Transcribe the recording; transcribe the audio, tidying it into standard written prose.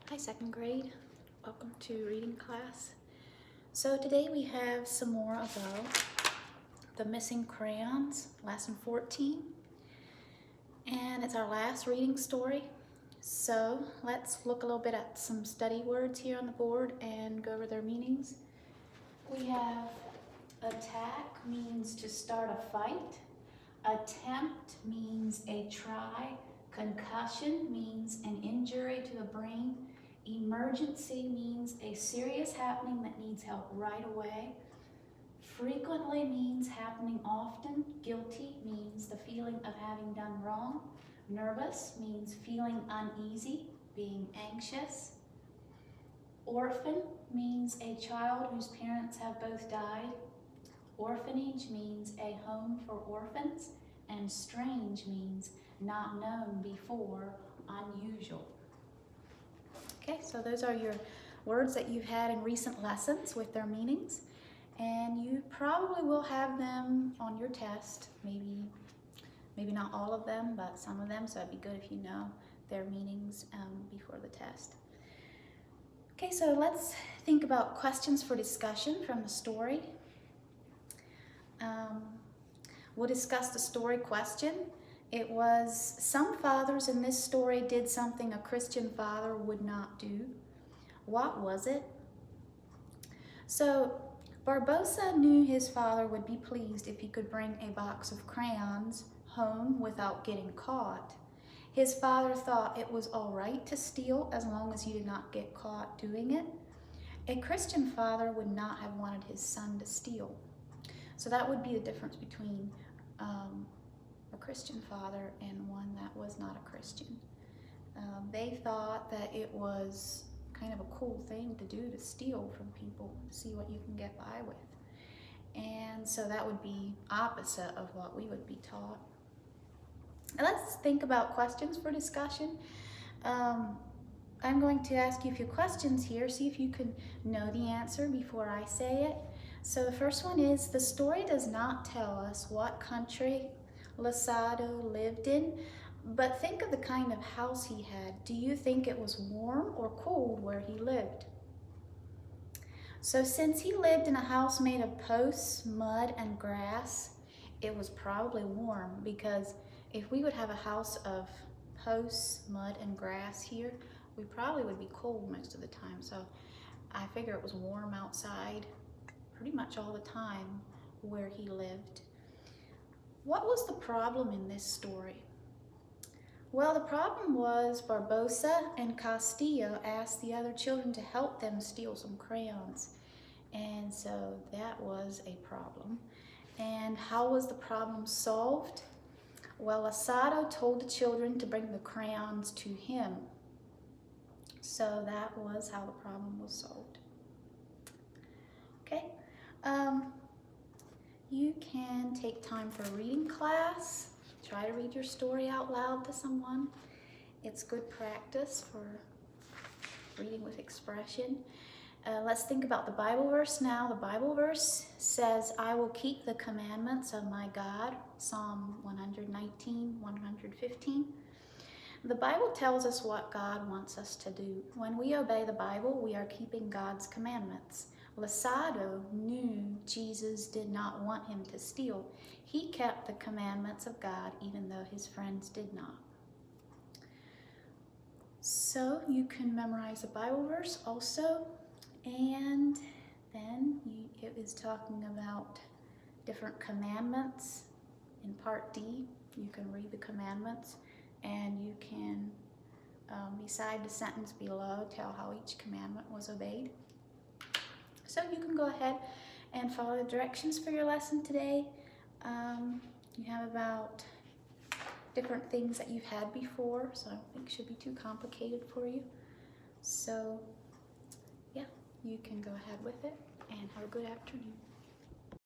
Hi, second grade. Welcome to reading class. So today we have some more about the missing crayons, lesson 14. And it's our last reading story. So let's look a little bit at some study words here on the board and go over their meanings. We have attack means to start a fight. Attempt means a try. Concussion means an injury to the brain. Emergency means a serious happening that needs help right away. Frequently means happening often. Guilty means the feeling of having done wrong. Nervous means feeling uneasy, being anxious. Orphan means a child whose parents have both died. Orphanage means a home for orphans. And strange means not known before, unusual. Okay, so those are your words that you've had in recent lessons with their meanings. And you probably will have them on your test, maybe not all of them, but some of them, so it'd be good if you know their meanings before the test. Okay, so let's think about questions for discussion from the story. We'll discuss the story question. It was, some fathers in this story did something a Christian father would not do. What was it? So, Barbosa knew his father would be pleased if he could bring a box of crayons home without getting caught. His father thought it was all right to steal as long as you did not get caught doing it. A Christian father would not have wanted his son to steal. So that would be the difference between a Christian father and one that was not a Christian. They thought that it was kind of a cool thing to do, to steal from people, to see what you can get by with. And so that would be opposite of what we would be taught. And let's think about questions for discussion. I'm going to ask you a few questions here, see if you can know the answer before I say it. So the first one is, the story does not tell us what country Losado lived in, but think of the kind of house he had. Do you think it was warm or cold where he lived? So since he lived in a house made of posts, mud, and grass, it was probably warm, because if we would have a house of posts, mud, and grass here, we probably would be cold most of the time. So I figure it was warm outside pretty much all the time where he lived. What was the problem in this story? Well, the problem was Barbosa and Castillo asked the other children to help them steal some crayons. And so that was a problem. And how was the problem solved? Well, Asado told the children to bring the crayons to him. So that was how the problem was solved. Okay. You can take time for reading class. Try to read your story out loud to someone. It's good practice for reading with expression. Let's think about the Bible verse now. The Bible verse says, I will keep the commandments of my God, Psalm 119, 115. The Bible tells us what God wants us to do. When we obey the Bible, we are keeping God's commandments. Losado knew Jesus did not want him to steal. He kept the commandments of God even though his friends did not. So you can memorize a Bible verse also, and then it is talking about different commandments. In part D, you can read the commandments, and you can, beside the sentence below, tell how each commandment was obeyed. So you can go ahead and follow the directions for your lesson today. You have about different things that you've had before, so I don't think it should be too complicated for you. So yeah, you can go ahead with it, and have a good afternoon.